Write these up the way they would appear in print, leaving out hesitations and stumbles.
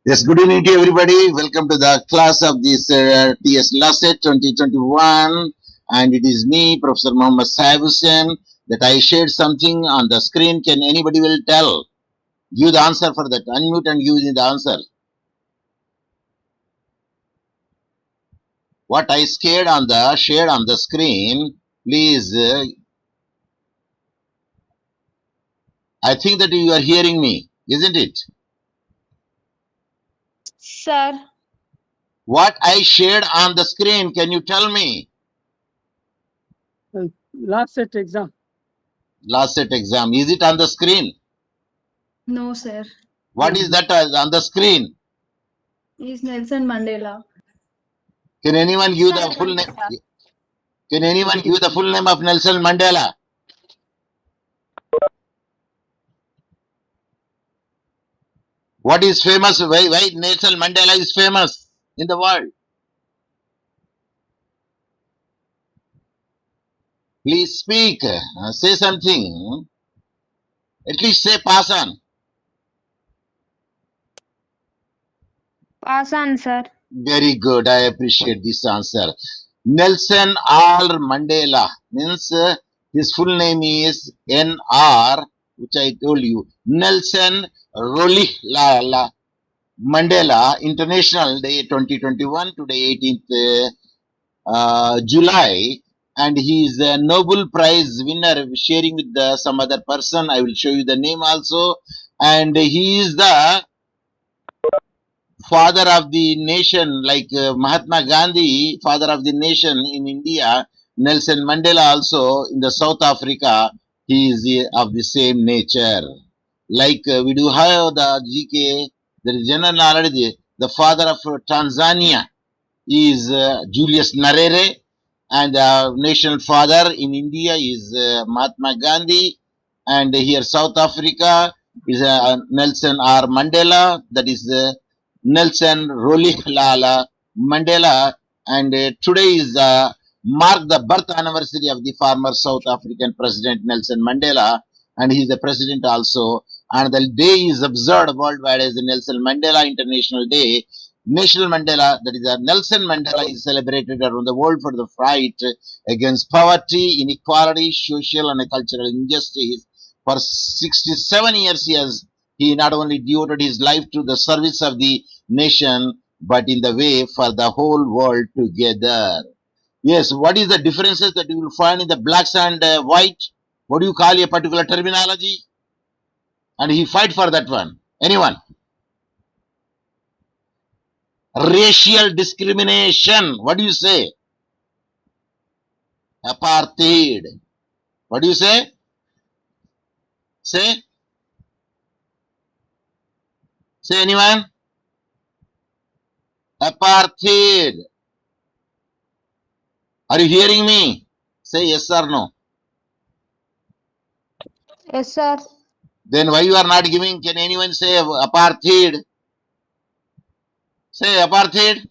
Yes, good evening to everybody. Welcome to the class of this TS LASET 2021. And it is me, Professor Muhammad Saib Hussain, that I shared something on the screen. Can anybody will tell? Give the answer for that. Unmute and give me the answer. What I shared on the screen, please. I think that you are hearing me, isn't it? Sir, What I shared on the screen, can you tell me? Last set exam. Last set exam. Is it on the screen? no, sir. What is that on the screen? Is Nelson Mandela. Can anyone give the Sir, full name? Can anyone give the full name of Nelson Mandela? What is famous? Why Nelson Mandela is famous in the world? Please speak. Say something. At least say pass on. Pass on, sir. Very good. I appreciate this answer. Nelson R. Mandela means his full name is N.R., which I told you. Nelson Rolihlahla Mandela International Day 2021, today 18th July, and he is a Nobel Prize winner, sharing with some other person. I will show you the name also. And he is the father of the nation, like Mahatma Gandhi, father of the nation in India. Nelson Mandela also in the South Africa, he is of the same nature. Like we do have the GK, there is general knowledge. The father of Tanzania is Julius Nyerere, and the national father in India is Mahatma Gandhi, and here South Africa is Nelson R. Mandela, that is Nelson Rolihlahla Mandela, and today is mark the birth anniversary of the former South African President Nelson Mandela, and he is the president also. And the day is observed worldwide as the Nelson Mandela International Day. National Mandela, that is Nelson Mandela, is celebrated around the world for the fight against poverty, inequality, social and cultural injustice. For 67 years, he not only devoted his life to the service of the nation, but in the way for the whole world together. Yes, what is the differences that you will find in the blacks and white? What do you call a particular terminology? And he fight for that one. Anyone? Racial discrimination. What do you say? Apartheid. What do you say? Say? Say anyone? Apartheid. Are you hearing me? Say yes or no. Yes, sir. Then why you are not giving? Can anyone say apartheid? Say apartheid.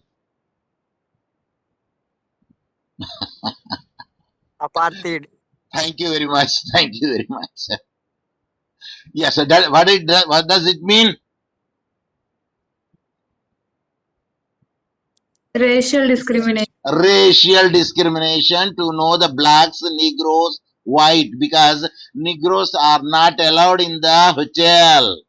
Apartheid. Thank you very much. Thank you very much. Yes. So what does it mean? Racial discrimination. Racial discrimination, to know the blacks, Negroes, white, because Negroes are not allowed in the hotel.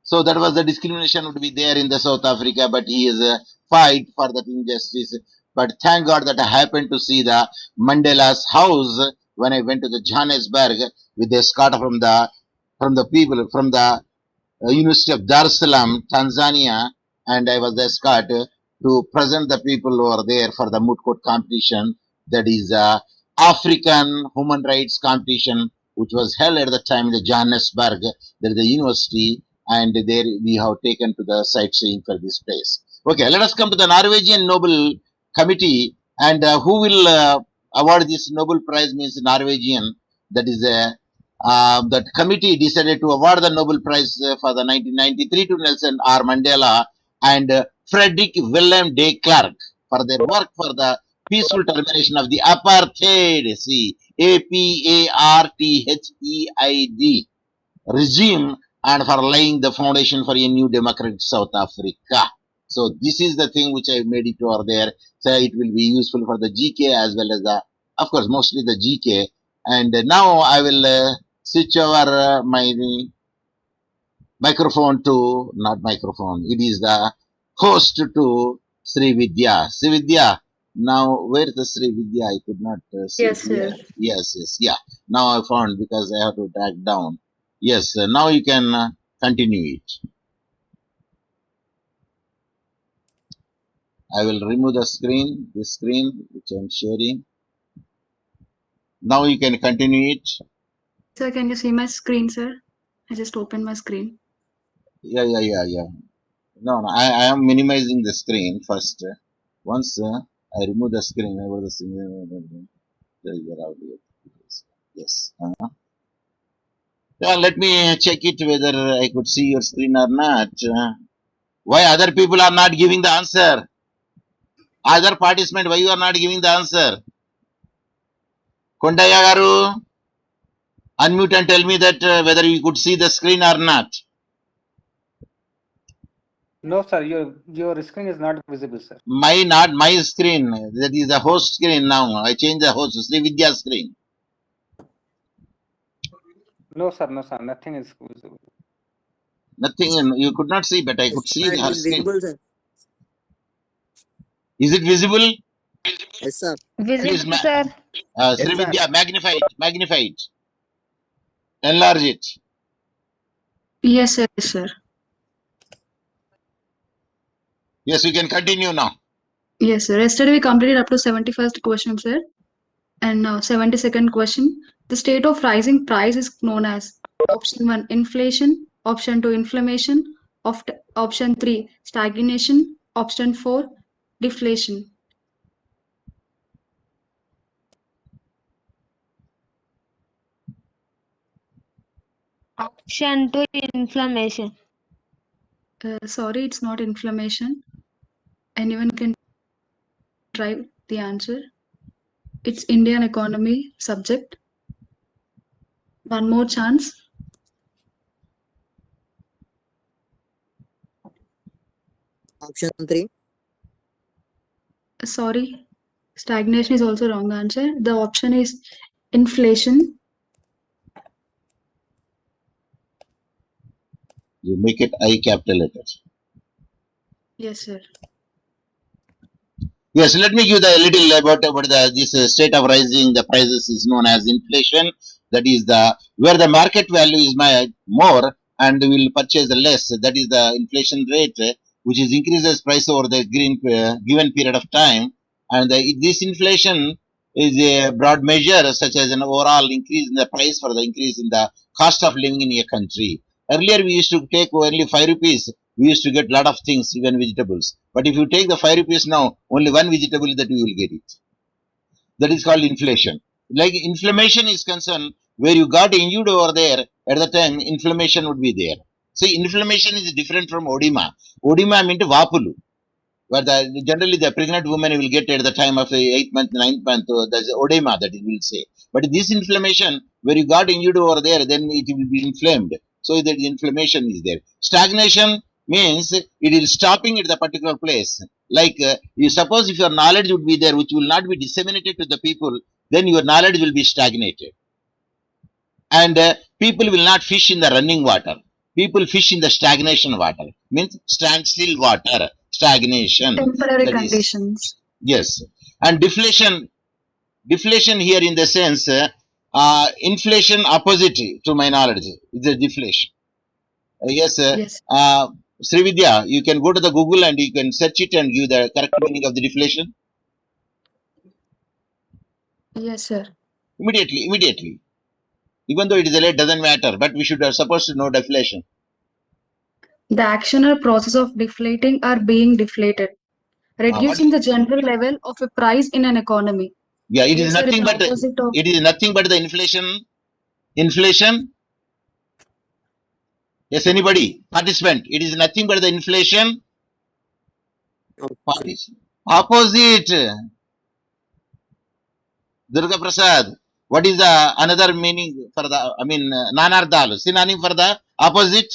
So that was the discrimination would be there in the South Africa, but he is a fight for that injustice. But thank God that I happened to see the Mandela's house when I went to the Johannesburg with the escort from the people from the University of Dar es Salaam, Tanzania, and I was the escort to present the people who are there for the moot court competition. That is African human rights competition, which was held at the time in the Johannesburg. There is a university, and there we have taken to the sightseeing for this place. Okay, let us come to the Norwegian Nobel Committee, and who will award this Nobel Prize means Norwegian. That is a that committee decided to award the Nobel Prize for the 1993 to Nelson R. Mandela and Frederick Willem de Klerk for their work for the peaceful termination of the apartheid, see, APARTHEID regime and for laying the foundation for a new democratic South Africa. So this is the thing which I made it over there. So it will be useful for the GK as well as the, of course, mostly the GK. And now I will switch over my microphone to, not microphone, it is the host to Sri Vidya. Sri Vidya, now where is the Sri Vidya? I could not see Yes, it here. sir. Yes, yeah. Now I found because I have to drag down. Yes, now you can continue it. I will remove the screen, this screen which I am sharing. Now you can continue it. Sir, can you see my screen, sir? I just opened my screen. Yeah. No, I am minimizing the screen first. Once I remove the screen, I will the screen. There is the audio. Yes. Yeah, let me check it whether I could see your screen or not. Why other people are not giving the answer? Other participant, why you are not giving the answer? Kondaya garu, unmute and tell me that whether you could see the screen or not. No, sir, your screen is not visible, sir. Not my screen. That is the host screen now. I changed the host, Sri Vidya screen. No, sir, nothing is visible. Nothing, you could not see, but I could see It her is screen. visible, sir. Is it visible? Yes, sir. Please, Visible, sir. Sri Yes, sir. Vidya, magnify it, enlarge it. Yes, sir. Yes, sir. Yes, we can continue now. Yes, sir. Yesterday we completed up to 71st question, sir. And now 72nd question. The state of rising price is known as option 1, inflation, option 2, inflammation, option 3, stagnation, option 4, deflation. Option 2, inflammation. Sorry, it's not inflammation. Anyone can try the answer. It's Indian economy subject. One more chance. Option 3. Sorry, stagnation is also wrong answer. The option is inflation. You make it I capital letters. Yes, sir. Yes, let me give the little about this state of rising the prices is known as inflation. That is the where the market value is more and will purchase less. That is the inflation rate, which is increases price over the given period of time. And this inflation is a broad measure such as an overall increase in the price for the increase in the cost of living in a country. Earlier we used to take only 5 rupees. We used to get lot of things, even vegetables. But if you take the 5 rupees now, only one vegetable that you will get it. That is called inflation. Like inflammation is concerned, where you got injured over there, at the time, inflammation would be there. See, inflammation is different from odema. Odema means vapulu, where generally the pregnant woman will get at the time of the 8th month, 9th month, there's odema that it will say. But this inflammation, where you got injured over there, then it will be inflamed. So that inflammation is there. Stagnation means it is stopping at the particular place. Like you suppose if your knowledge would be there, which will not be disseminated to the people, then your knowledge will be stagnated. And people will not fish in the running water. People fish in the stagnation water. Means standstill water, stagnation. Temporary That is, conditions. yes. And deflation here in the sense, inflation opposite to my knowledge is a deflation. Yes, Yes. Sri Vidya, you can go to the Google and you can search it and give the correct meaning of the deflation. Yes, sir. Immediately. Even though it is late, doesn't matter, but we should are supposed to know deflation. The action or process of deflating or being deflated, reducing the general level of a price in an economy. Yeah, it Yes, is sir, nothing it's but opposite of it is nothing but the inflation. Yes, anybody participant, it is nothing but the inflation. Opposite. Durga Prasad, what is the another meaning for the, nanardal, synonym for the Opposite?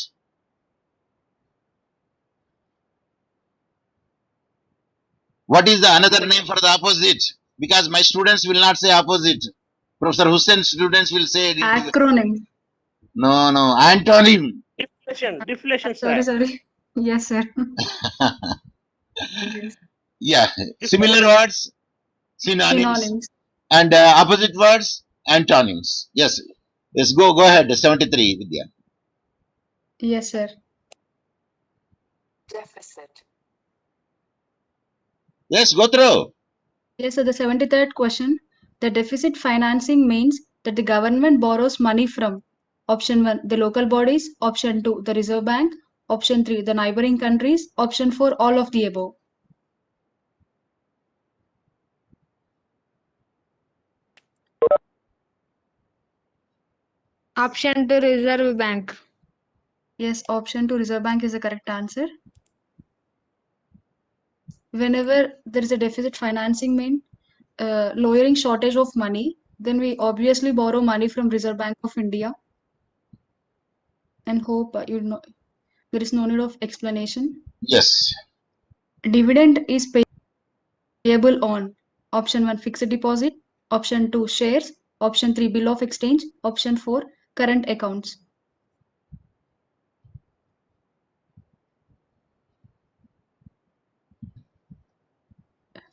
What is the another name for the opposite? Because my students will not say opposite. Professor Hussain's students will say it. Acronym. No, no, antonym. Deflation, Sorry, sir. sorry. Yes, sir. Yes. Yeah, similar words, synonyms, Synonyms. and opposite words, antonyms. Yes, yes. Go ahead. 73, Vidya. Yes, sir. Yes, go through. Yes, so the 73rd question. The deficit financing means that the government borrows money from option 1, the local bodies, option 2, the Reserve Bank, option 3, the neighboring countries, option 4, all of the above. Option to Reserve Bank. Yes, option 2, Reserve Bank is the correct answer. Whenever there is a deficit financing mean lowering shortage of money, then we obviously borrow money from Reserve Bank of India. And hope you know there is no need of explanation. Yes. Dividend is payable on option 1, fixed deposit, option 2, shares, option 3, bill of exchange, option 4, current accounts.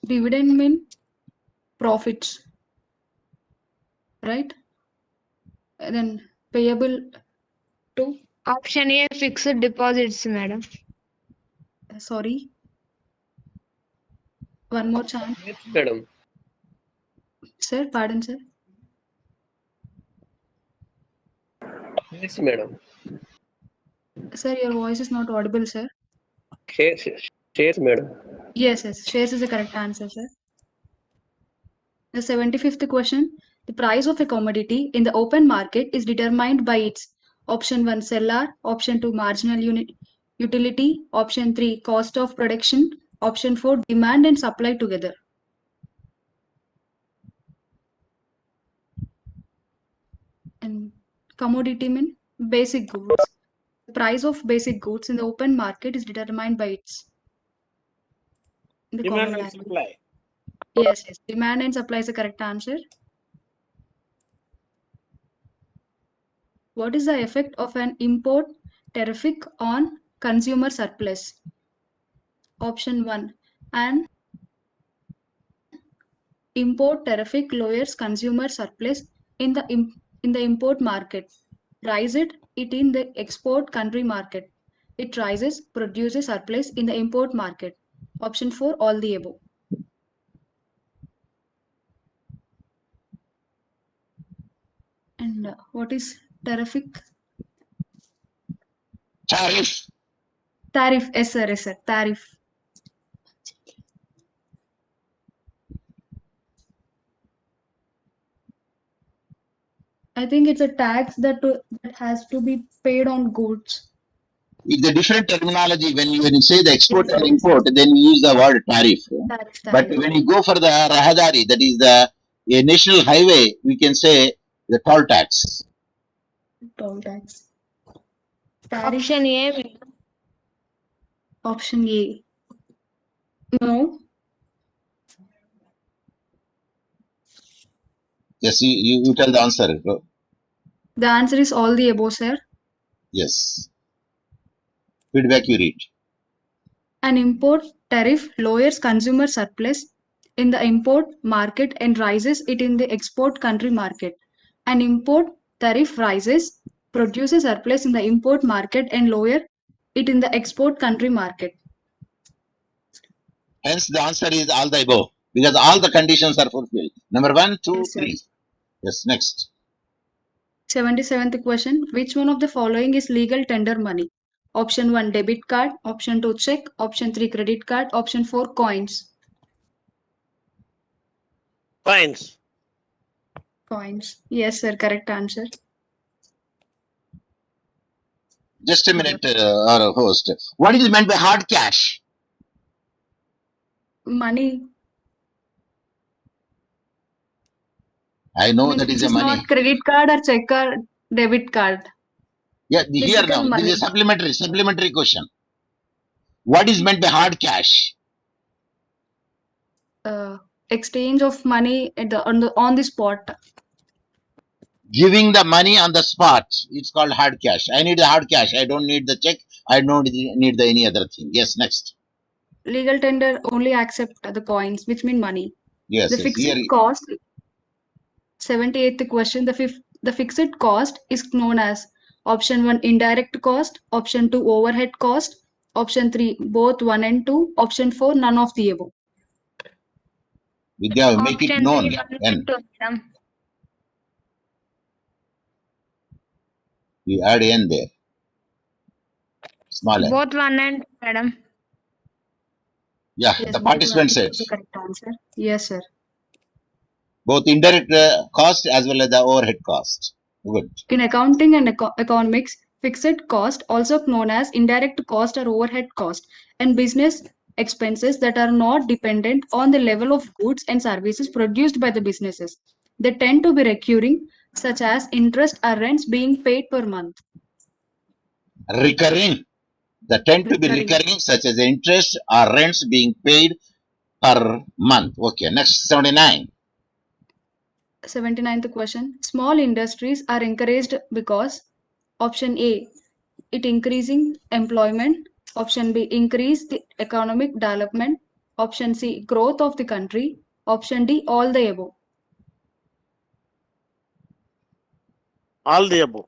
Dividend mean profits, right? And then payable to, Option A, fixed deposits, madam. sorry, one more chance. Yes, madam. Sir, pardon, sir. Yes, madam. Sir, your voice is not audible, sir. Shares, madam. Yes, shares is the correct answer, sir. The 75th question. The price of a commodity in the open market is determined by its option 1, seller, option 2, marginal unit utility, option 3, cost of production, option 4, demand and supply together. And commodity mean basic goods. The price of basic goods in the open market is determined by its in the Demand common and language. supply. Yes, demand and supply is the correct answer. What is the effect of an import tariff on consumer surplus? Option 1, an import tariff lowers consumer surplus in the import market. Rise it in the export country market. It rises, produces surplus in the import market. Option 4, all the above. And what is tariff? Tariff. Tariff, yes sir, tariff. I think it's a tax that has to be paid on goods. It's a different terminology. When you say the export Yes, and yes. import, then you use the word tariff. But Tariff. when you go for the Rahadari, that is a national highway, we can say the toll tax. Toll tax. Tariff. Option A, Option A. No. Yes, you tell the answer. Go. The answer is all the above, sir. Yes. Feedback you read. An import tariff lowers consumer surplus in the import market and rises it in the export country market. An import tariff rises, produces surplus in the import market and lower it in the export country market. Hence, the answer is all the above because all the conditions are fulfilled. Number 1, 2, Yes, sir. 3. Yes, next. 77th question. Which one of the following is legal tender money? Option 1, debit card. Option 2, check. Option 3, credit card. Option 4, coins. Coins. Coins. Yes, sir. Correct answer. Just a minute, our host. What is meant by hard cash? Money. I know Means that which is a is money. not credit card or check or debit card. Yeah, here Physical now, this is a supplementary question. What is meant by hard cash? Exchange of money at on the spot. Giving the money on the spot. It's called hard cash. I need the hard cash. I don't need the check. I don't need the any other thing. Yes, next. Legal tender only accept the coins, which mean money. Yes, The yes. fixed Here, cost, 78th question, the fixed cost is known as option 1 indirect cost, option 2 overhead cost, option 3 both 1 and 2, option 4 none of the above. Vidya, make it Option known. 3, 1 N. and 2, madam. You add N there. Small N. Both 1 and 2, madam. Yeah, Yes, the both participant is said the correct answer. Yes, sir. both indirect cost as well as the overhead cost. Good. In accounting and economics, fixed cost, also known as indirect cost or overhead cost, and business expenses that are not dependent on the level of goods and services produced by the businesses. They tend to be recurring, such as interest or rents being paid per month. Recurring. They tend to be recurring, such as interest or rents being paid per month. Okay, next 79. 79th question. Small industries are encouraged because option A, it increasing employment. Option B, increase the economic development. Option C, growth of the country. Option D, all the above. All the above.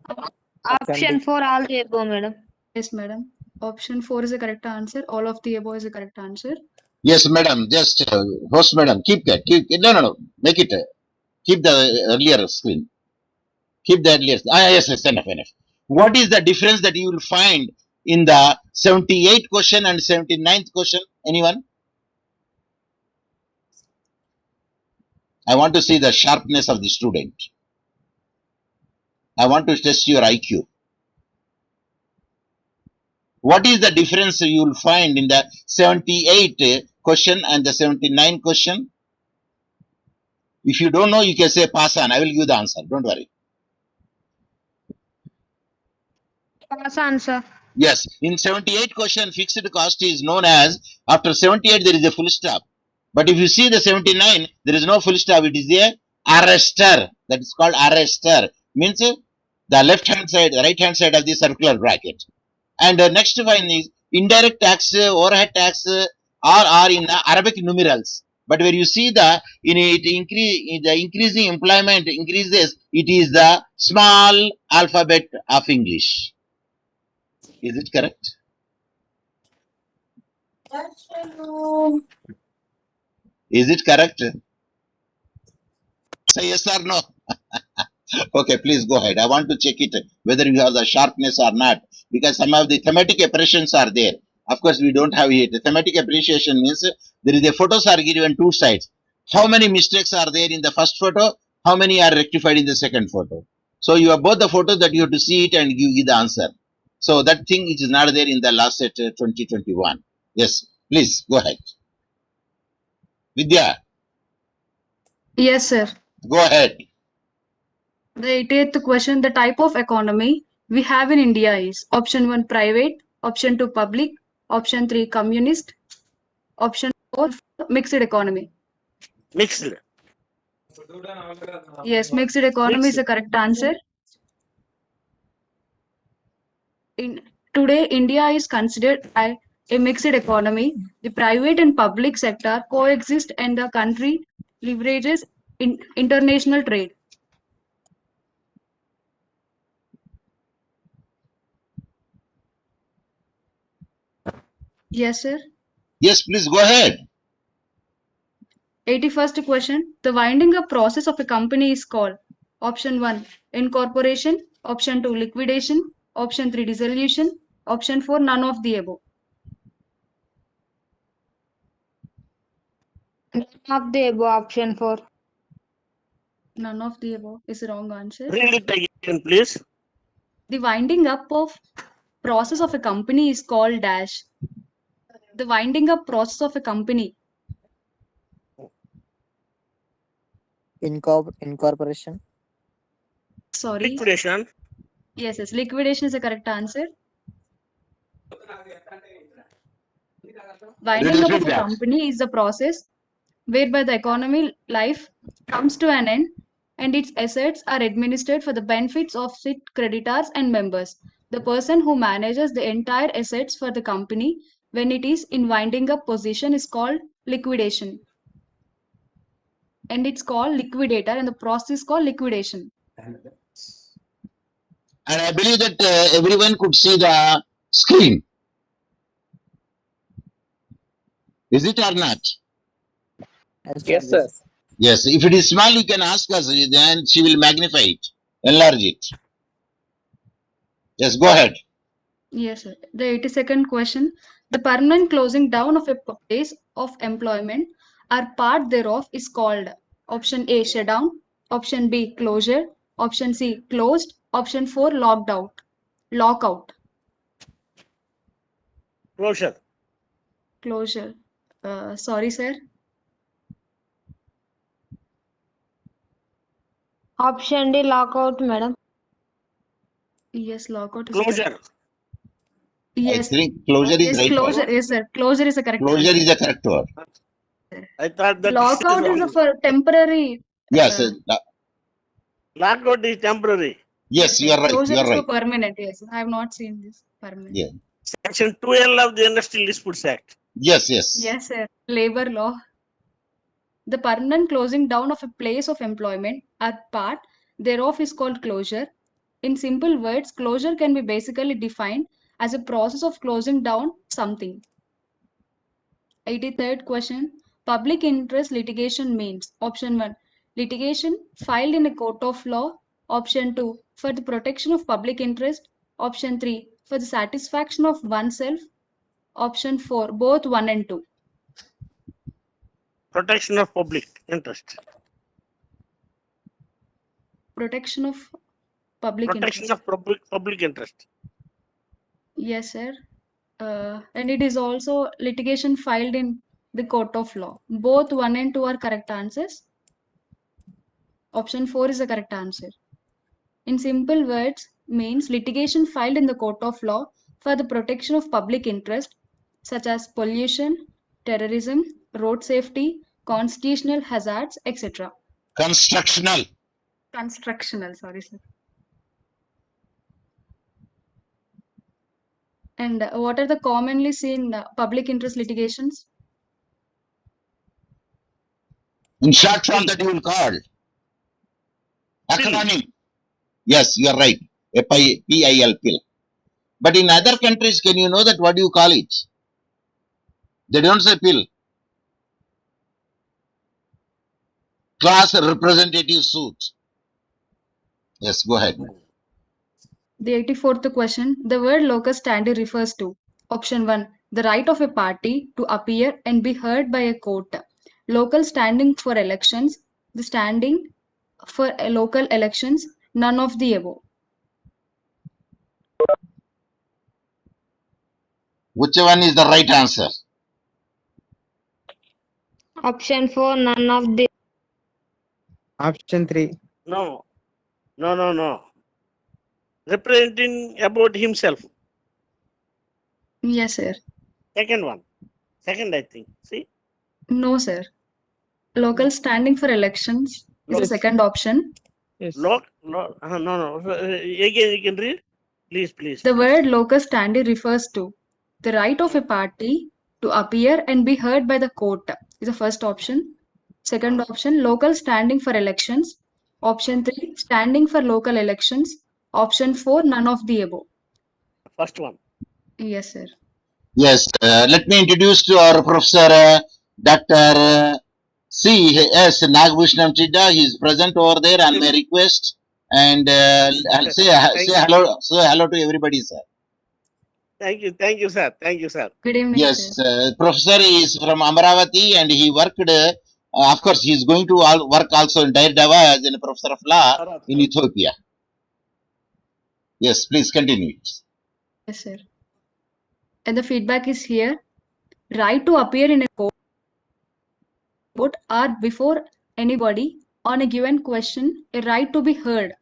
Option 4, all the above, madam. Yes, madam. Option 4 is the correct answer. All of the above is the correct answer. Yes, madam. Just host, madam. Keep that. No. Make it. Keep the earlier screen. Keep the earlier. Yes. Enough. What is the difference that you will find in the 78th question and 79th question? Anyone? I want to see the sharpness of the student. I want to test your IQ. What is the difference you will find in the 78 question and the 79 question? If you don't know, you can say pass on. I will give the answer. Don't worry. Pass answer. Yes, in 78 question, fixed cost is known as, after 78 there is a full stop. But if you see the 79, there is no full stop. It is a arrestor. That is called arrestor. Means the left hand side, the right hand side of the circular bracket. And next one is indirect tax, overhead tax are in Arabic numerals. But when you see the increasing employment increases, it is the small alphabet of English. Is it correct? Is it correct? Say yes or no. Okay, please go ahead. I want to check it whether you have the sharpness or not, because some of the thematic appreciations are there. Of course, we don't have it. The thematic appreciation means there is a photos are given two sides. How many mistakes are there in the first photo? How many are rectified in the second photo? So you have both the photos that you have to see it and give the answer. So that thing is not there in the last set 2021. Yes, please go ahead. Vidya, Yes, sir. go ahead. The 80th question, the type of economy we have in India is option 1 private, option 2 public, option 3 communist, option 4 mixed economy. Mixed. Yes, mixed economy is the Mixed. correct answer. Today, India is considered a mixed economy. The private and public sector coexist and the country leverages international trade. Yes, sir. Yes, please go ahead. 81st question. The winding up process of a company is called option 1 incorporation, option 2 liquidation, option 3 dissolution, option 4 none of the above. None of the above, option 4. None of the above is the wrong answer. Read it again, please. The winding up of process of a company is called dash. The winding up process of a company. Incorporation. Sorry. Liquidation. Yes, yes. Liquidation is the correct answer. Winding up of a feedback. company is the process whereby the economy life comes to an end and its assets are administered for the benefits of its creditors and members. The person who manages the entire assets for the company when it is in winding up position is called liquidation. And it's called liquidator and the process is called liquidation. And I believe that everyone could see the screen. Is it or not? Yes, sir. Yes. If it is small, you can ask us, then she will magnify it, enlarge it. Yes, go ahead. Yes, sir. The 82nd question. The permanent closing down of a place of employment or part thereof is called option A, shutdown, option B, closure, option C, closed, option 4, locked out, lockout, Closure. closure. Sorry, sir. Option D, lockout, madam. Yes, lockout is the correct. Closure. Yes, I think closure is yes, right closure. word. Yes, sir. Closure is the correct Closure answer. is the correct word. I thought that Lockout is wrong. for temporary. Yes, Lockout is temporary. yes, you are right. Closure You are is for right. permanent. Yes, I have not seen this permanent. Yeah. Section 2L of the Industrial Disputes Act. Yes, yes. Yes, sir. Labor law. The permanent closing down of a place of employment or part thereof is called closure. In simple words, closure can be basically defined as a process of closing down something. 83rd question. Public interest litigation means option 1, litigation filed in a court of law, option 2, for the protection of public interest, option 3, for the satisfaction of oneself, option 4, both 1 and 2. Protection of public interest. Protection of public Protection interest. of public interest. Yes, sir. And it is also litigation filed in the court of law. Both 1 and 2 are correct answers. Option 4 is the correct answer. In simple words, means litigation filed in the court of law for the protection of public interest, such as pollution, terrorism, road safety, constitutional hazards, etc. Constructional. Constructional, sorry, sir. And what are the commonly seen public interest litigations? In short form that you will call. Acronym. Yes, you are right. PIL, pill. But in other countries, can you know that what do you call it? They don't say pill. Class representative suit. Yes, go ahead. The 84th question. The word locus standi refers to option 1, the right of a party to appear and be heard by a court. Local standing for elections, the standing for local elections, none of the above. Which one is the right answer? Option 4, none of the. Option 3. No. No. Representing about himself. Yes, sir. Second one. Second, I think. See? No, sir. Local standing for elections is the second option. No. Again, you can read. Please. The word locus standi refers to the right of a party to appear and be heard by the court is the first option. Second option, local standing for elections. Option 3, standing for local elections. Option 4, none of the above. First one. Yes, sir. Yes, let me introduce to our Professor Dr. C.S. Nagbhushnam Chidda. He is present over there on my request. And say hello to everybody, sir. Thank you, sir. Good evening, Yes, sir. Professor is from Amaravati and he worked, of course, he is going to work also in Dire Dawa as a professor of law in Ethiopia. Yes, please continue. Yes, sir. And the feedback is here. Right to appear in a court or before anybody on a given question, a right to be heard.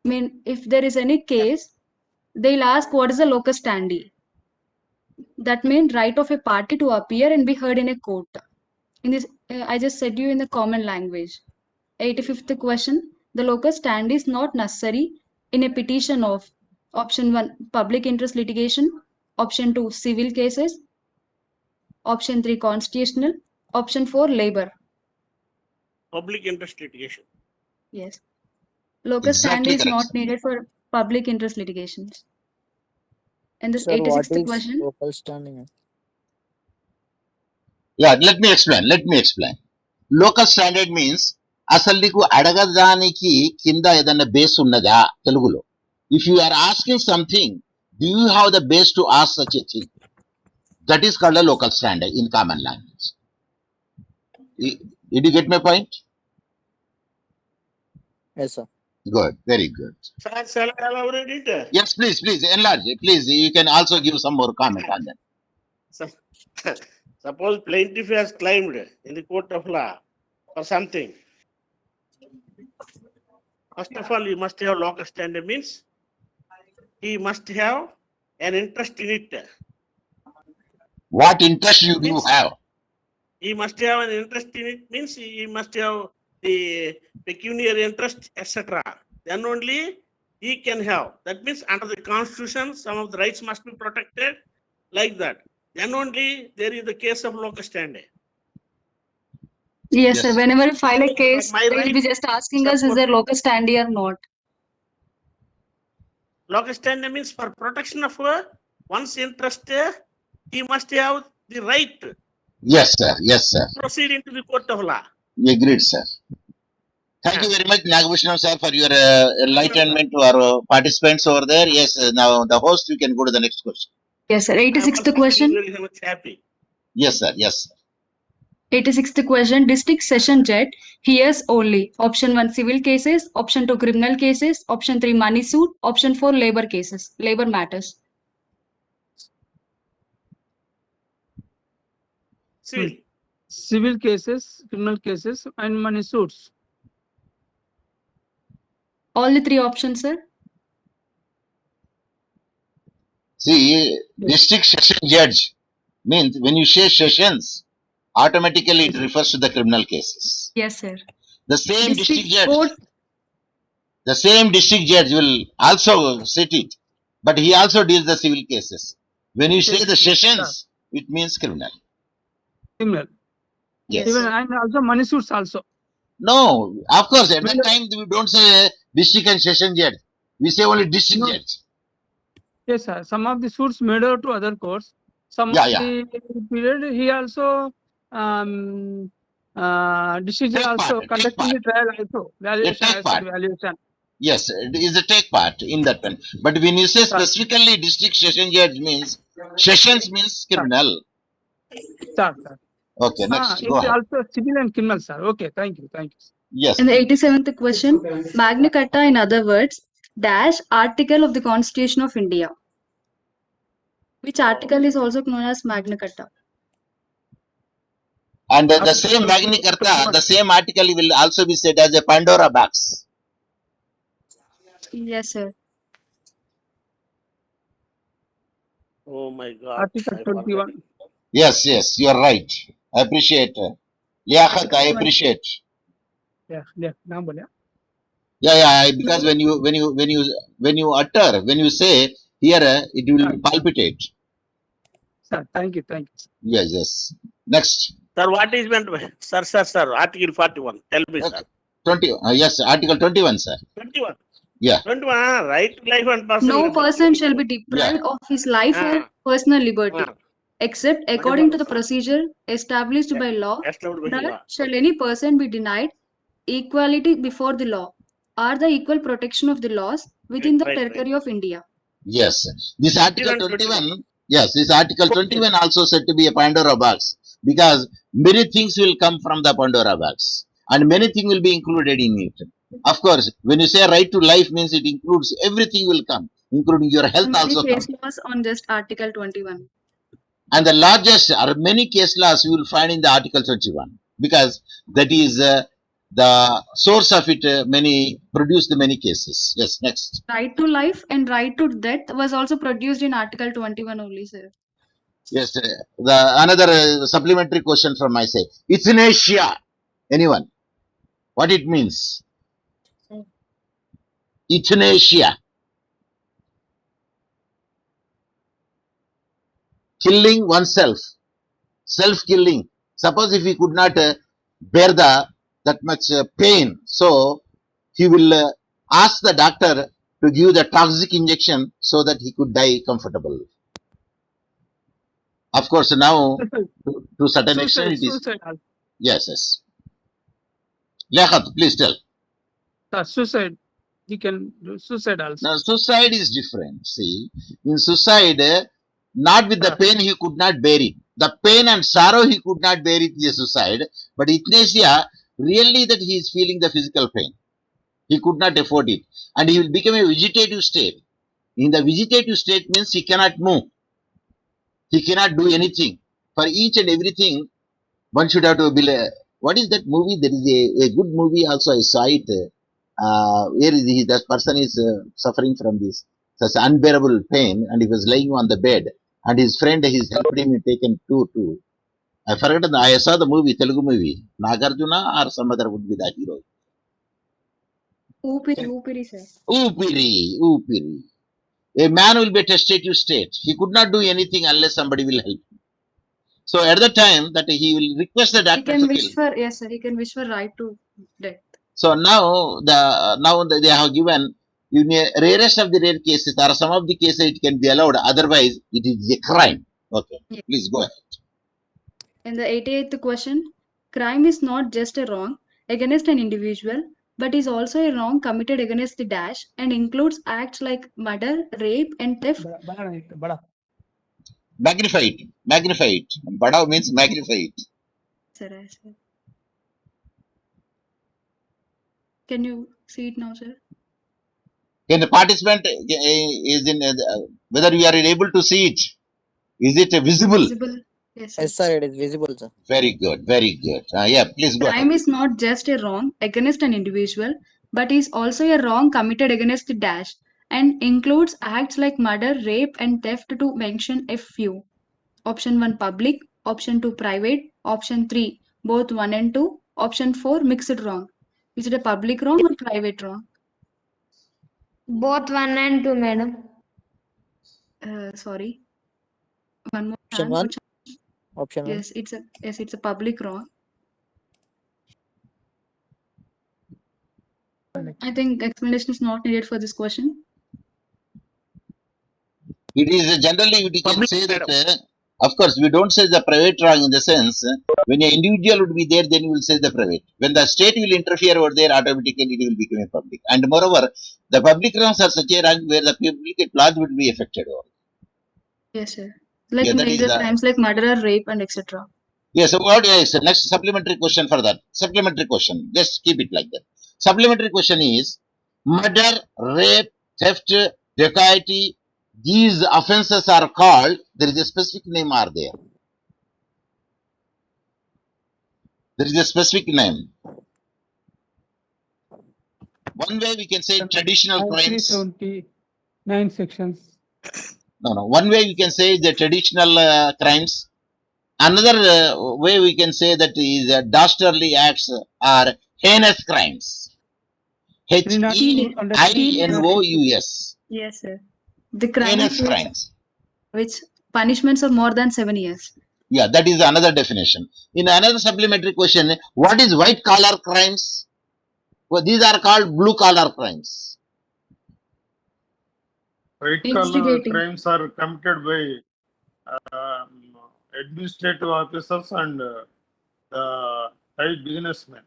mean, if there is any case, they'll ask what is the locus standi. That means right of a party to appear and be heard in a court. In this, I just said you in the common language. 85th question. The locus standi is not necessary in a petition of option 1 public interest litigation, option 2 civil cases, option 3 constitutional, option 4 labor. Public interest litigation. Yes. Locus standi Exactly is correct, not sir. needed for public interest litigations. And this Sir, what 86th is question. local standing? Yeah, let me explain. Local standard means అసలు నీకు అడగడానికి కింద ఏదైనా base ఉన్నదా తెలుగులో. If you are asking something, do you have the base to ask such a thing? That is called a local standard in common language. Did you get my point? Yes, sir. Good, very good. Sir, shall I elaborate it? Yes, please enlarge it. Please, you can also give some more comment on that. Suppose plaintiff has claimed in the court of law for something. First of all, you must have locus standi means he must have an interest in it. What interest you do Means- have? He must have an interest in it means he must have the pecuniary interest, etc. Then only he can have. That means under the constitution, some of the rights must be protected like that. Then only there is the case of locus standi. Yes, sir. Yes. Whenever you file a case, My they will be right just asking us is there locus standi or not. Locus standi means for protection of one's interest, he must have the right to Yes, sir. proceed into the court of law. Agreed, sir. Thank you very much, Nagbhushanam sir, for your enlightenment to our participants over there. Yes, now the host, you can go to the next question. Yes, sir. I am 86th also question. very much happy. Yes, sir. 86th question. District Session Judge hears only option 1 civil cases, option 2 criminal cases, option 3 money suit, option 4 labor cases, labor matters. Civil. Civil cases, criminal cases, and money suits. All the three options, sir. See, district session judge means when you say sessions, automatically it refers to the criminal cases. Yes, sir. The same district judge, court. the same district judge will also sit it, but he also deals the civil cases. When you say the sessions, it means criminal. Criminal. Yes. Even and also money suits also. No, of course, at that time we don't say district and session judge. We say only district No. judge. Yes, sir. Some of the suits made out to other courts. Some Yeah, of yeah. the period he also decision Take also part, take conducting the trial also. Valuation, take as part. valuation. Yes, it is a take part in that one. But when you say specifically district session judge means sessions means criminal. Sir. Okay, next. It Go ahead. also civil and criminal, sir. Okay, thank you. Yes. In the 87th question, Magna Carta, in other words, dash article of the Constitution of India. Which article is also known as Magna Carta? And the same Magna Carta, the same article will also be said as a Pandora box. Yes, sir. Oh my God. Article I forgot 21. it. Yes, you are right. I appreciate. Liaquat, I appreciate. Yeah, now बोलिए. Yeah. Because when you utter, when you say here, it will palpitate. Sir, thank you. Yes. Next. Sir, what is meant by sir? Article 41. Tell me, sir. 20. Yes, Article 21, sir. 21. Yeah. 21. Right to life and personal No liberty. person shall be deprived of his life or personal liberty, except according to the procedure established by law, Established by the nor law. shall any person be denied equality before the law or the equal protection of the laws within the Right. territory of India. Yes. This Article 21. Yes, this Article 21 also said to be a Pandora box because many things will come from the Pandora box and many things will be included in it. Of course, when you say right to life means it includes everything will come, including your health Many also case come. laws on just Article 21. And the largest or many case laws you will find in the Article 21 because that is the source of it produced many cases. Yes, next. Right to life and right to death was also produced in Article 21 only, sir. Yes, the another supplementary question from my side. Euthanasia. Anyone? What it means? Euthanasia. Killing oneself. Self-killing. Suppose if he could not bear that much pain, so he will ask the doctor to give the toxic injection so that he could die comfortable. Of course, now to certain extent it is. Suicide also. Yes, yes. Liaquat, please tell. Sir, suicide. He can do suicide also. Now, suicide is different. See, in suicide, not with the pain he could not bear it. The pain and sorrow he could not bear it is a suicide. But euthanasia, really that he is feeling the physical pain. He could not afford it. And he will become a vegetative state. In the vegetative state means he cannot move. He cannot do anything. For each and everything, one should have to be. What is that movie? There is a good movie also. I saw it. Where is he? That person is suffering from this such unbearable pain, and he was lying on the bed, and his friend is helped him taken to. I forgot. I saw the movie, Telugu movie. Nagarjuna or some other would be the hero. Upiri, sir. Upiri. A man will be a testative state. He could not do anything unless somebody will help him. So at the time that he will request the He doctor can to wish kill. for, yes, sir. He can wish for right to death. So now they have given in a rarest of the rare cases, there are some of the cases it can be allowed. Otherwise, it is a crime. Okay, Yeah. please go ahead. In the 88th question, crime is not just a wrong against an individual, but is also a wrong committed against the dash and includes acts like murder, rape, and theft. Magnify it. Bada means magnify it. Sir. Can you see it now, sir? Can the participant is in whether you are able to see it? Is it visible? Visible. Yes, sir. Yes, sir, it is visible, sir. Very good. Yeah, please go ahead. Crime is not just a wrong against an individual, but is also a wrong committed against the dash and includes acts like murder, rape, and theft, to mention a few. Option 1 public, option 2 private, option 3 both 1 and 2, option 4 mixed wrong. Is it a public wrong or private wrong? Both 1 and 2, madam. Sorry. One more Option time. one. Option one. Yes, it's a public wrong. I think explanation is not needed for this question. It is generally we can Public, say that. Of course, we don't say the private wrong in the sense when an individual would be there, then we will say the private. When the state will interfere over there, automatically it will become a public. And moreover, the public wrongs are such a wrong where the public at large would be affected over. Yes, sir. Like Yeah, that is major the- crimes like murder, rape, and etc. Yes, so what is the next supplementary question for that? Supplementary question. Just keep it like that. Supplementary question is murder, rape, theft, dacoity. These offences are called. There is a specific name. Are there? There is a specific name. One way we can say traditional crimes. 379 sections. No. One way we can say the traditional crimes. Another way we can say that is dastardly acts are heinous crimes. HEINOUS. Yes, sir. The crimes Heinous crimes. which punishments are more than 7 years. Yeah, that is another definition. In another supplementary question, what is white collar crimes? Well, these are called blue collar crimes. White collar Instigating. crimes are committed by administrative officers and high businessmen.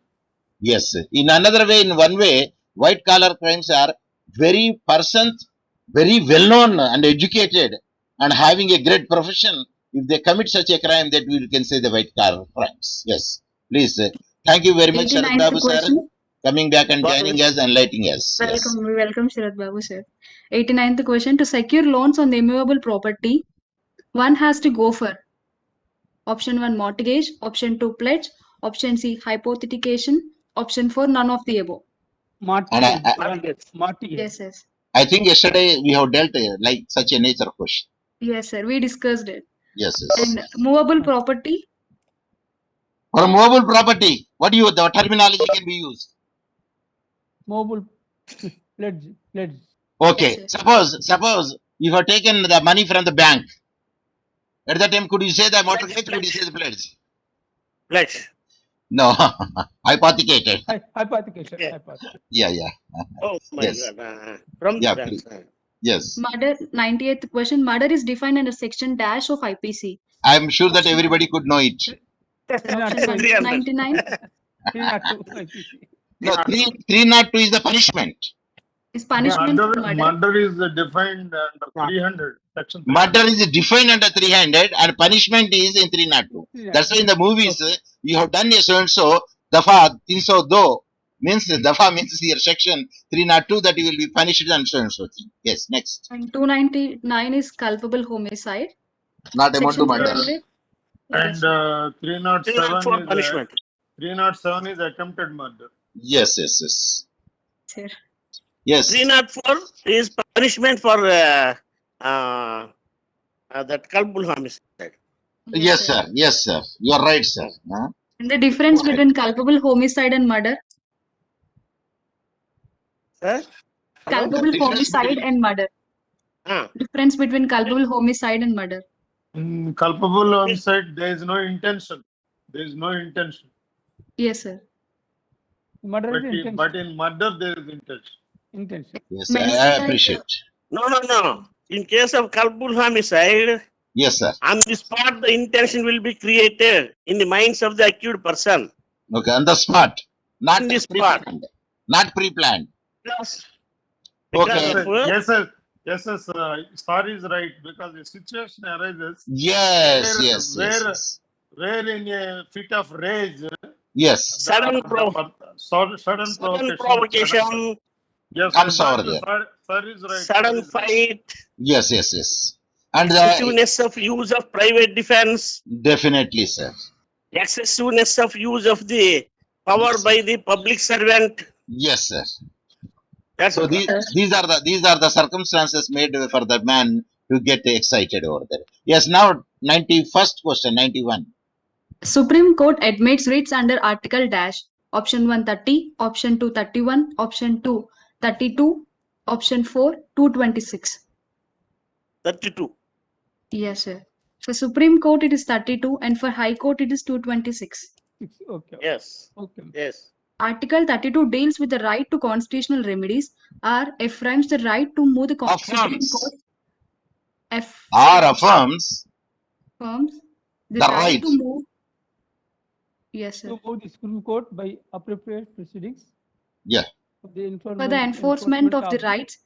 Yes. In another way, in one way, white collar crimes are very persons, very well known and educated and having a great profession. If they commit such a crime, that we can say the white collar crimes. Yes. Please. Thank you very much, Sharad 89th Babu sir, question. coming back and joining us, enlightening us. Yes. Welcome, Sharad Babu, sir. 89th question. To secure loans on the immovable property, one has to go for option 1 mortgage, option 2 pledge, option C hypothecation, Option 4, none of the above. Marty. And Marty. Yes. I think yesterday we have dealt like such a nature question. Yes, sir. We discussed it. Yes. And movable property. For movable property, the terminology can be used? Mobile. Pledge. Okay. Yes, Suppose you have taken the money from the bank. At that time, could you say the mortgage? Could you say the pledge? Pledge. No, hypothecated. Hypothecation. Yeah. Yeah. Oh my Yes. God. From Yeah, the please. bank. Yes. Murder, 98th question. Murder is defined under section dash of IPC. I am sure that everybody could know it. Option 1, 300. 99 No, 302 is the punishment. is punishment for Murder, murder. murder is defined under 300, section 300. Murder is defined under 300 and punishment is in 302. That's why in the movies, you have done a so-and-so, dafa, 302, means dafa means your section 302 that you will be punished and so-and-so thing. Yes, next. And 299 is culpable homicide. Not amount to Section murder. 300. And 307 304 is punishment. 307 is attempted murder. Yes. Sir. Yes. 304 is punishment for that culpable homicide. Yes, sir. You are right, sir. Huh? And the difference between culpable homicide and murder. Sir? Culpable difference homicide between- and murder. Difference between culpable homicide and murder. In culpable homicide, there is no intention. Yes, sir. Murder is intention. But in murder, there is intention. Yes, Many I times- appreciate. No. In case of culpable homicide, Yes, sir. on the spot, the intention will be created in the minds of the accused person. Okay, on the spot. Not On the spot. pre-planned. Not pre-planned. Because Okay. of, Yes, sorry is right, because the situation arises Yes. where in a fit of rage, Yes. Sudden sudden provocation, Yes, Comes over there. Sir is right. sudden fight, Yes. And excessiveness of use of private defense, definitely, sir. excessiveness of use of the power Yes. by the public servant. Yes, sir. That's So what. these are the circumstances made for the man to get excited over there. Yes. Now 91st question, 91. Supreme Court admits writs under Article dash. Option 1 30, Option 2 31, Option 2 32, Option 4 226. 32. Yes, sir. For Supreme Court it is 32 and for High Court it is 226. Okay. Yes. Okay. Yes. Article 32 deals with the right to constitutional remedies. R affirms the right to move the Supreme Affirms. Court. F Or affirms affirms the right. to move. Yes, sir. To move the Supreme Court by appropriate proceedings. Yeah. For the For the enforcement of the rights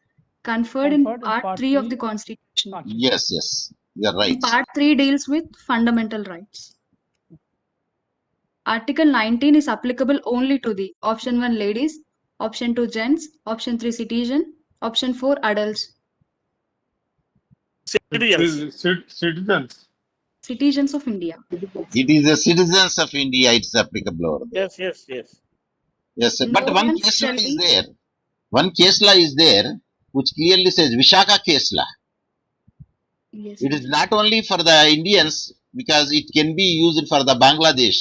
conferred in Conferred in Part Part 3 of 3. the Constitution. Yes. You are right. And Part 3 deals with fundamental rights. Article 19 is applicable only to the Option 1 ladies, Option 2 gents, Option 3 citizen, Option 4 adults, Citizens. citizens of India. It is the citizens of India. It's applicable over there. Yes. Yes, sir. But No one one case law shall is be- there. One case law is there which clearly says Vishaka case law. Yes. It is not only for the Indians because it can be used for the Bangladesh.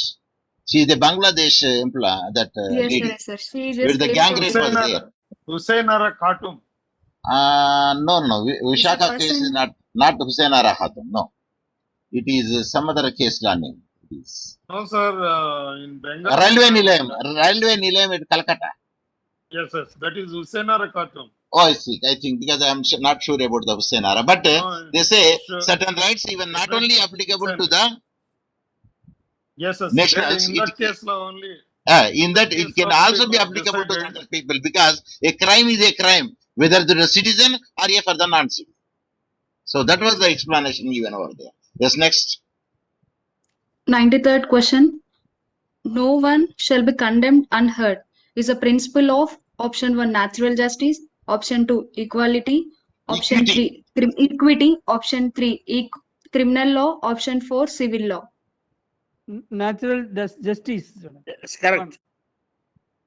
She is the Bangladesh employee, that Yes, lady. sir. She Where just the gave gang the- rape was there. Hussein Ara Khartoum. No. Vishaka person- case is not Hussein Ara Khatun. No. It is some other case law name. It is No, sir, in Bengal. Railway Nilayam at Calcutta. Yes, that is Hussein Ara Khartoum. Oh, I see. I think because I am not sure about the Hussein Ara. But No, they say sure. certain rights even not Different- only applicable to different. the Yes, Nationals, in that it- case law only. in that Yes, it can some also be people applicable to decided- other people because a crime is a crime whether to the citizen or a for the non-citizen. So that was the explanation given over there. Yes, next. 93rd question. No one shall be condemned unheard is a principle of Option 1 natural justice, Option 2 equality, Option Equity. 3 equity, Option 3 criminal law, Option 4 civil law. Natural justice. That's correct.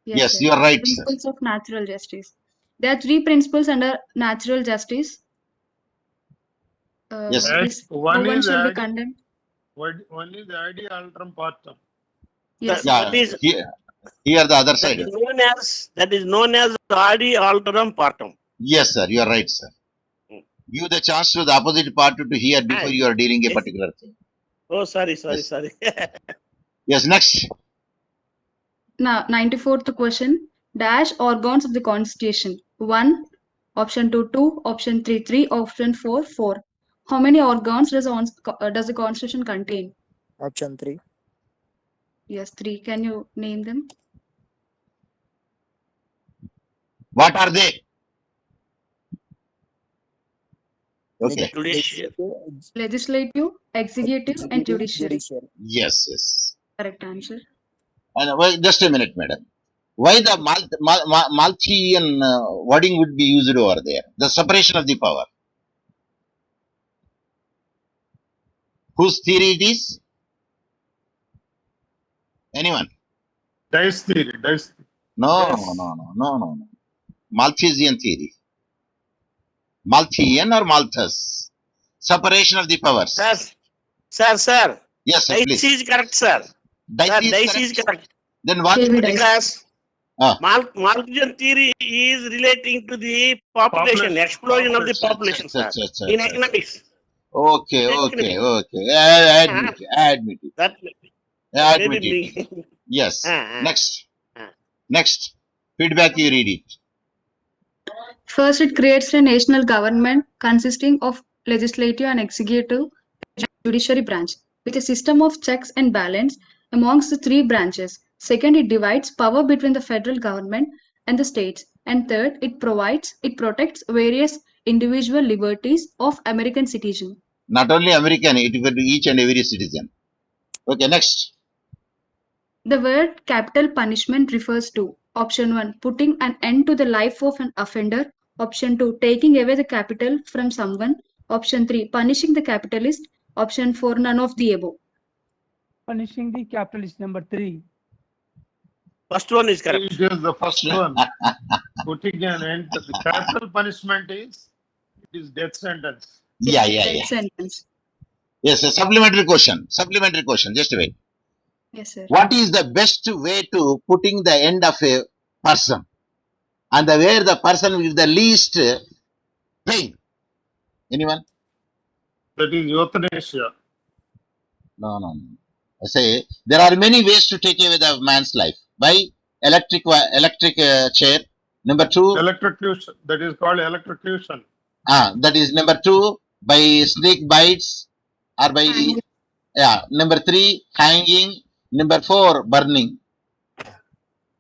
Yes, sir. you are right, sir. Principles of natural justice. There are three principles under natural justice. Yes. This no One one is shall be adi, condemned. one is adi alterum partem. Yes, sir. Yeah, That is here the other side. that is known as adi alterum partem. Yes, sir, you are right, sir. Give the chance to the opposite party to hear before you are dealing a Yes. particular thing. Oh, sorry. Yes. Sorry. Yes, next. Now, 94th question. Dash organs of the Constitution. 1, option 2, 2, option 3, 3, option 4, 4. How many organs does the Constitution contain? Option 3. Yes, 3. Can you name them? What are they? Okay. Judiciary. Legislative, executive, and judiciary. Yes. Correct answer. And well, just a minute, madam. Why the Malthusian wording would be used over there? The separation of the power. Whose theory it is? Anyone? Dice theory. No, Yes. no. Malthusian theory. Malthusian or Malthus? Separation of the powers. Sir. Yes, sir, Dice please. is correct, sir. Dice Is correct. Then what? David Dice. Because Ah. Malthusian theory is relating to the population, explosion of the population, sir. In economics. Okay. I admit it. That I very admit it. big. Yes. Ah. Next. Feedback, you read it. First, it creates a national government consisting of legislative and executive judiciary branch with a system of checks and balance amongst the three branches. Second, it divides power between the federal government and the states. And third, it protects various individual liberties of American citizens. Not only American, it will be each and every citizen. Okay, next. The word capital punishment refers to option 1, putting an end to the life of an offender, option 2, taking away the capital from someone, option 3, punishing the capitalist, option 4, none of the above. Punishing the capitalist, number 3. First one is correct. It is the first one. Putting an end to the capital punishment is death sentence. Yeah. Death sentence. Yes, a supplementary question. Just wait. Yes, sir. What is the best way to putting the end of a person? And where the person with the least pain? Anyone? That is euthanasia. No. I say there are many ways to take away the man's life. By electric chair. Number 2. Electrocution. That is called electrocution. That is number 2. By snake bites or by Hanging. Number 3, hanging. Number 4, burning.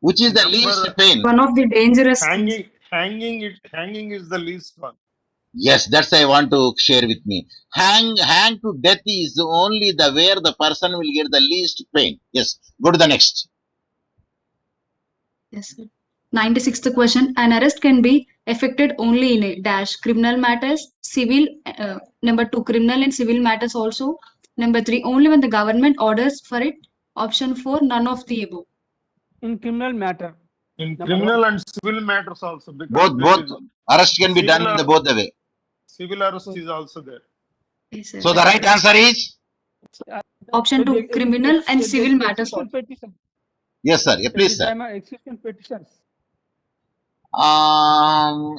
Which is the least pain? One of the dangerous things. Hanging is the least one. Yes, that's I want to share with me. Hang to death is only the where the person will get the least pain. Yes. Go to the next. Yes, sir. 96th question. An arrest can be effected only in a dash criminal matters, civil, number 2, criminal and civil matters also. Number 3, only when the government orders for it. Option 4, none of the above. In criminal matter. In Number criminal and civil matters also. Because Both arrest can be done in the both the way. Civil arrest is also there. Yes, sir. So the right answer is Option 2, criminal and civil matters also. Petition. yes, sir. Yeah, please, sir. Execution petitions.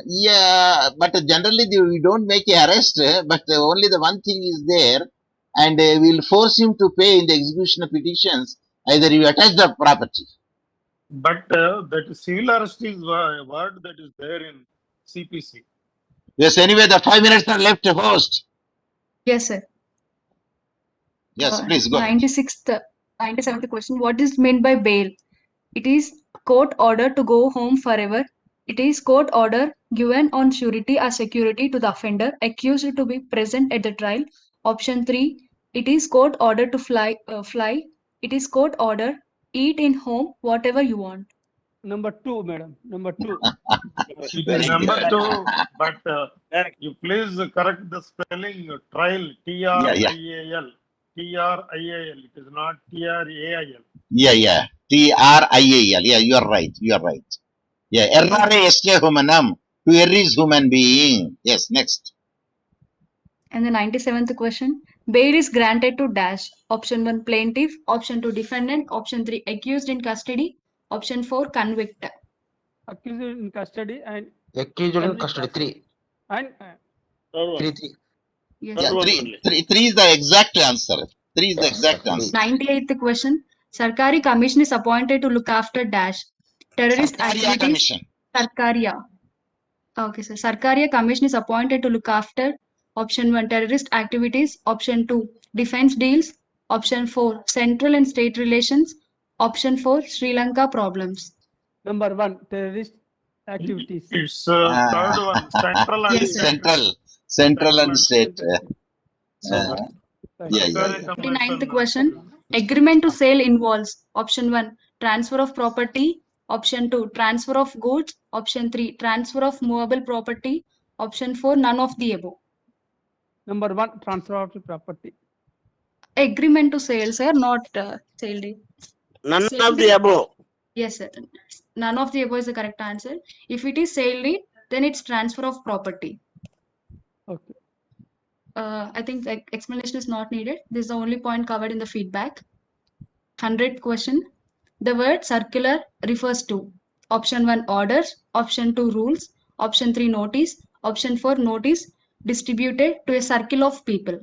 Yeah, but generally we don't make a arrest, but only the one thing is there, and we'll force him to pay in the execution of petitions. Either you attach the property. But that civil arrest is a word that is there in CPC. Yes, anyway, the 5 minutes are left, host. Yes, sir. Yes, please go. 97th question. What is meant by bail? It is court order to go home forever. It is court order given on surety or security to the offender accused to be present at the trial. Option 3. It is court order to fly. It is court order eat in home whatever you want. Number 2, madam. Number 2. It is number 2, but you please correct the spelling trial. TRIAL. TRIAL. It is not TRAIL. Yeah. TRIAL. Yeah, you are right. Yeah, errare est humanum. To err is human being. Yes, next. And the 97th question. Bail is granted to dash. Option 1 plaintiff. Option 2 defendant. Option 3 accused in custody. Option 4 convict. Accused in custody and Accused in custody, 3. and Third one. 3. Yes. Yeah, Third one three, only. three is the exact answer. 3 is the Yes, exact sir, answer. 98th question. Sarkari Commission is appointed to look after dash. Terrorist Sarkaria activities. Commission. Sarkaria. Okay, sir. Sarkaria Commission is appointed to look after option 1 terrorist activities, option 2 defense deals, option 4 central and state relations, option 4 Sri Lanka problems. number 1 terrorist activities. It's Ah. third one, central and Yes, sir. state. Central and state. Central. Yeah. Sarkari 39th Commission. question. Agreement to sale involves option 1 transfer of property, option 2 transfer of goods, option 3 transfer of movable property, option 4 none of the above. Number 1 transfer of the property. Agreement to sale, sir, not sale deed. None Sale of the deed. above. Yes, sir. None of the above is the correct answer. If it is sale deed, then it's transfer of property. Okay. I think the explanation is not needed. This is the only point covered in the feedback. 100th question. The word circular refers to option 1 orders, option 2 rules, option 3 notice, option 4 notice distributed to a circle of people.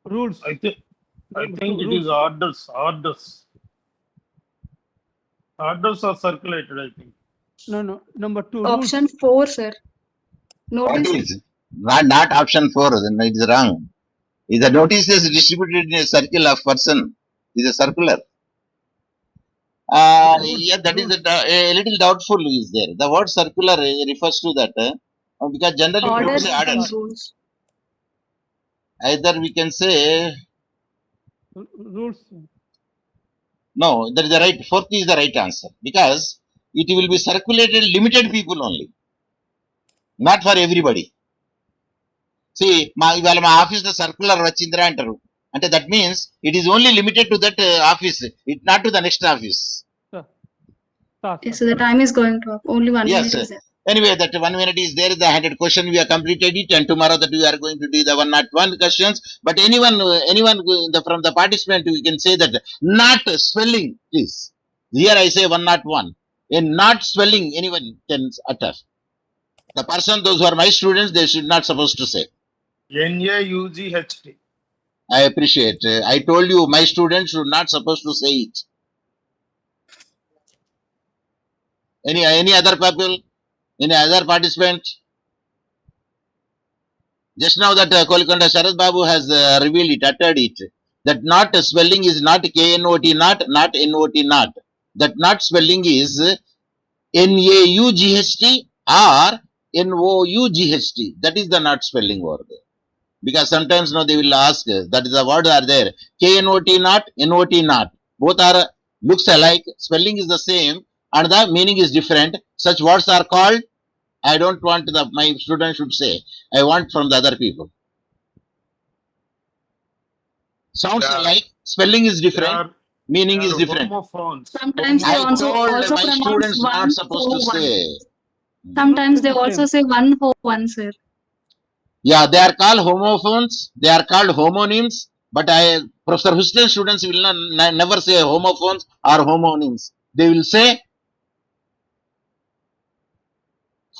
Rules. I think it Rules. is orders. Orders are circulated, I think. No. Number 2 rules. Option 4, sir. What Notice. is? Not option 4, then it is wrong. If the notice is distributed in a circle of person, is a circular. Yeah, that is a little doubtful is there. The word circular refers to that because generally people Orders say and orders. rules. Either we can say Rules. no, that is the right. Fourth is the right answer because it will be circulated limited people only, not for everybody. See, ఇవాళ మా office లో circular వచ్చిందిరా అంటారు అంటే that means it is only limited to that office it not to the next office. Yes, so the time is going to up. Only 1 Yes, minute is there. Anyway, that 1 minute is there. The 100 question we have completed it, and tomorrow that we are going to do the 101 questions. But anyone from the participant, we can say that not spelling, please. Here I say 101. In not spelling, anyone can utter. The person, those who are my students, they should not supposed to say. NAUGHT. I appreciate. I told you, my students should not supposed to say it. Any other people? Any other participant? Just now that Kolikonda Sharad Babu has revealed it, uttered it. That not spelling is not KNOT not NOT not. That not spelling is NAUGHT or NOUGHT. That is the not spelling word. Because sometimes they will ask, that is the word are there. KNOT not, NOT not. Both are looks alike, spelling is the same, and the meaning is different. Such words are called, I don't want my students should say, I want from the other people. Sounds alike, spelling is different, meaning is different. Homophones. Sometimes they I also told my pronounce students not 1 supposed to 4 1. say. Sometimes they also say 1 4 1, sir. Yeah, they are called homophones, they are called homonyms, but Professor Hussain students will never say homophones or homonyms. They will say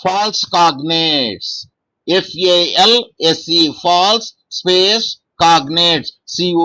false cognates. FALSE, false space cognates. CO